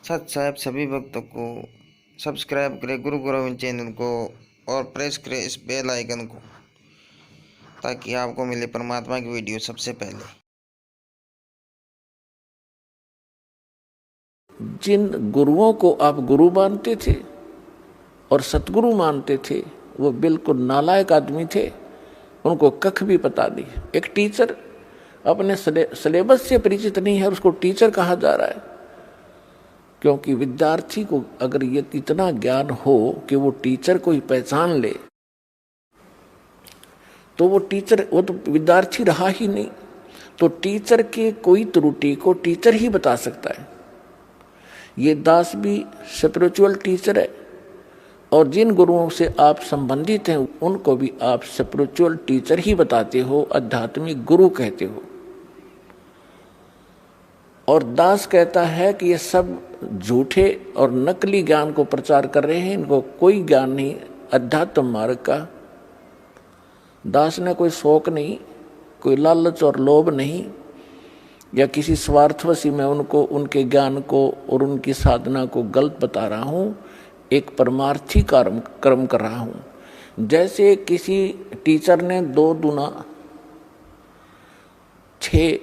सत साहब सभी भक्तों को सब्सक्राइब करें गुरु गोविंद चैनल को और प्रेस करें इस बेल आइकन को ताकि आपको मिले परमात्मा की वीडियो सबसे पहले। जिन गुरुओं को आप गुरु मानते थे और सतगुरु मानते थे वो बिल्कुल नालायक आदमी थे, उनको कख भी पता नहीं। एक टीचर अपने सिलेबस से परिचित नहीं है, उसको टीचर कहा जा रहा है। क्योंकि विद्यार्थी को अगर ये इतना ज्ञान हो कि वो टीचर को ही पहचान ले तो वो तो विद्यार्थी रहा ही नहीं। तो टीचर के कोई त्रुटि को टीचर ही बता सकता है। ये दास भी स्पिरिचुअल टीचर है और जिन गुरुओं से आप संबंधित हैं उनको भी आप स्पिरिचुअल टीचर ही बताते हो, आध्यात्मिक गुरु कहते हो। और दास कहता है कि ये सब झूठे और नकली ज्ञान को प्रचार कर रहे हैं, इनको कोई ज्ञान नहीं अध्यात्म मार्ग का। दास ने कोई शौक नहीं, कोई लालच और लोभ नहीं, या किसी स्वार्थवशी मैं उनको उनके ज्ञान को और उनकी साधना को गलत बता रहा हूँ। एक परमार्थी कर्म कर रहा हूँ। जैसे किसी टीचर ने 2 दूना 6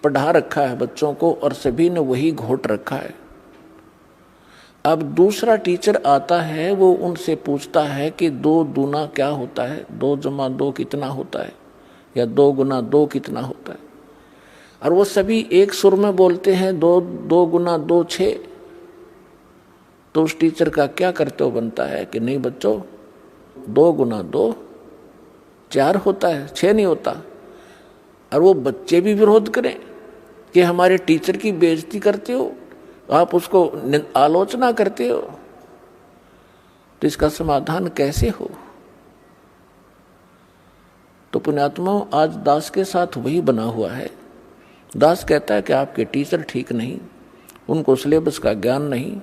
पढ़ा रखा है बच्चों को और सभी ने वही घोट रखा है। अब दूसरा टीचर आता है, वो उनसे पूछता है कि 2 दूना क्या होता है, 2 जमा 2 कितना होता है, या 2 गुना 2 कितना होता है। और वो सभी एक सुर में बोलते हैं 2 गुना 2 6। तो उस टीचर का क्या कर्तव्य बनता है कि नहीं बच्चों, 2 गुना 2 4 होता है, 6 नहीं होता। और वो बच्चे भी विरोध करें कि हमारे टीचर की बेइज्जती करते हो, आप उसको आलोचना करते हो, तो इसका समाधान कैसे हो। तो पुण्यात्माओं, आज दास के साथ वही बना हुआ है। दास कहता है कि आपके टीचर ठीक नहीं, उनको सिलेबस का ज्ञान नहीं,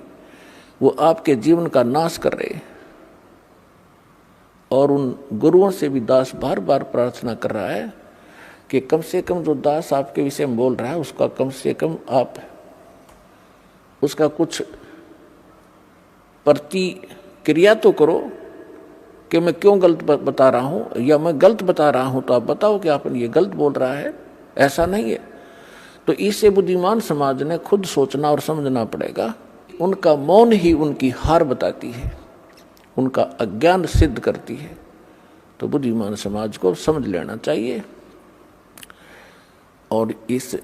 वो आपके जीवन का नाश कर रहे। और उन गुरुओं से भी दास बार बार प्रार्थना कर रहा है कि कम से कम जो दास आपके विषय में बोल रहा है उसका कम से कम आप उसका कुछ प्रतिक्रिया तो करो कि मैं क्यों गलत बता रहा हूं, या मैं गलत बता रहा हूं तो आप बताओ कि आप ये गलत बोल रहा है, ऐसा नहीं है। तो इससे बुद्धिमान समाज ने खुद सोचना और समझना पड़ेगा। उनका मौन ही उनकी हार बताती है, उनका अज्ञान सिद्ध करती है। तो बुद्धिमान समाज को समझ लेना चाहिए और इस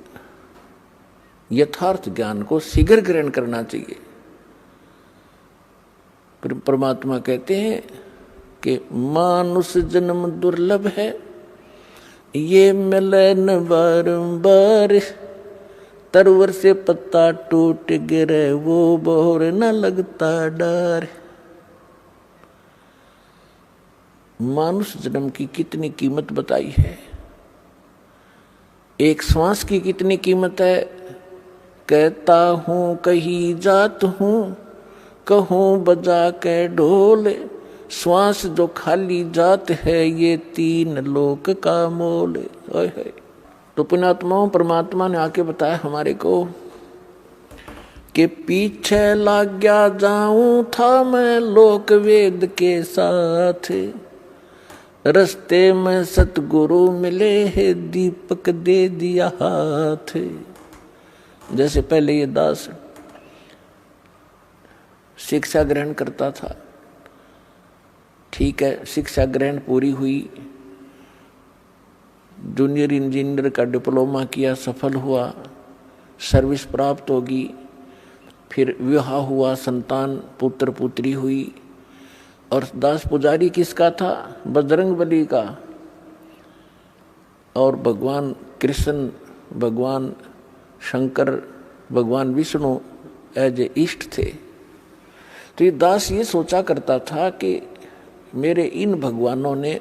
यथार्थ ज्ञान को शीघ्र ग्रहण करना चाहिए। परमात्मा कहते हैं कि मानुष जन्म दुर्लभ है, ये मिले न बारंबार, तरवर से पत्ता टूट गिरे वो बोर न लगता डर। मानुष जन्म की कितनी कीमत बताई है, एक श्वास की कितनी कीमत है। कहता हूँ कहीं जात हूँ, कहूँ बजा के ढोल, श्वास जो खाली जात है ये 3 लोक का मोल। है। तो पुण्यात्माओं, परमात्मा ने आके बताया हमारे को कि पीछे लग गया जाऊं था मैं लोक वेद के साथ, रस्ते में सतगुरु मिले है दीपक दे दिया हाथ। जैसे पहले ये दास शिक्षा ग्रहण करता था, ठीक है, शिक्षा ग्रहण पूरी हुई, जूनियर इंजीनियर का डिप्लोमा किया, सफल हुआ, सर्विस प्राप्त होगी, फिर विवाह हुआ, संतान पुत्र पुत्री हुई। और दास पुजारी किसका था? बजरंगबली का। और भगवान कृष्ण, भगवान शंकर, भगवान विष्णु एज ए इष्ट थे। तो ये दास ये सोचा करता था कि मेरे इन भगवानों ने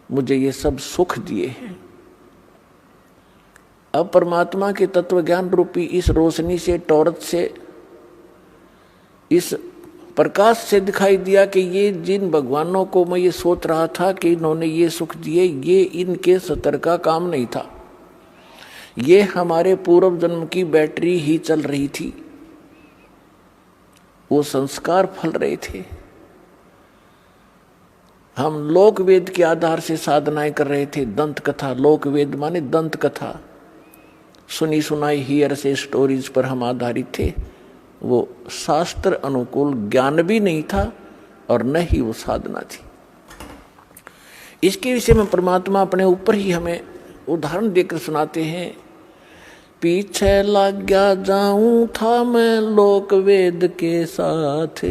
मुझे ये सब सुख दिए हैं। अब परमात्मा के तत्व ज्ञान रूपी इस रोशनी से, टॉर्च से, इस प्रकाश से दिखाई दिया कि ये जिन भगवानों को मैं ये सोच रहा था कि इन्होंने ये सुख दिए, ये इनके सतर का काम नहीं था, ये हमारे पूर्व जन्म की बैटरी ही चल रही थी। वो संस्कार फल रहे थे। हम लोक वेद के आधार से साधनाएं कर रहे थे। दंत कथा, लोक वेद माने दंत कथा, सुनी सुनाई हियर से स्टोरीज पर हम आधारित थे। वो शास्त्र अनुकूल ज्ञान भी नहीं था और न ही वो साधना थी। इसके विषय में परमात्मा अपने ऊपर ही हमें उदाहरण देकर सुनाते हैं। पीछे लग गया जाऊं था मैं लोक वेद के साथ,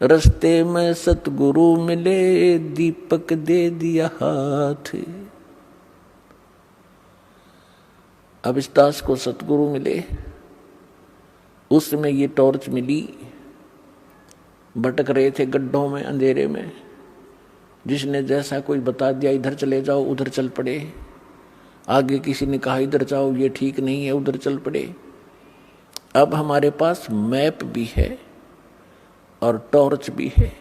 रस्ते में सतगुरु मिले दीपक दे दिया हाथ। अब इस दास को सतगुरु मिले, उसमें ये टॉर्च मिली। भटक रहे थे गड्ढों में, अंधेरे में, जिसने जैसा कोई बता दिया इधर चले जाओ उधर चल पड़े। आगे किसी ने कहा इधर जाओ ये ठीक नहीं है, उधर चल पड़े। अब हमारे पास मैप भी है और टॉर्च भी है।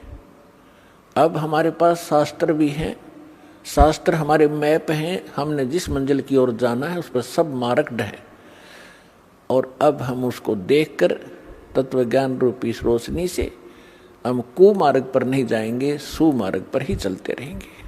अब हमारे पास शास्त्र भी है, शास्त्र हमारे मैप हैं। हमने जिस मंजिल की ओर जाना है उस पर सब मार्क्ड है। और अब हम उसको देखकर तत्व ज्ञान रूपी इस रोशनी से हम कुमार्ग पर नहीं जाएंगे, सुमार्ग पर ही चलते रहेंगे।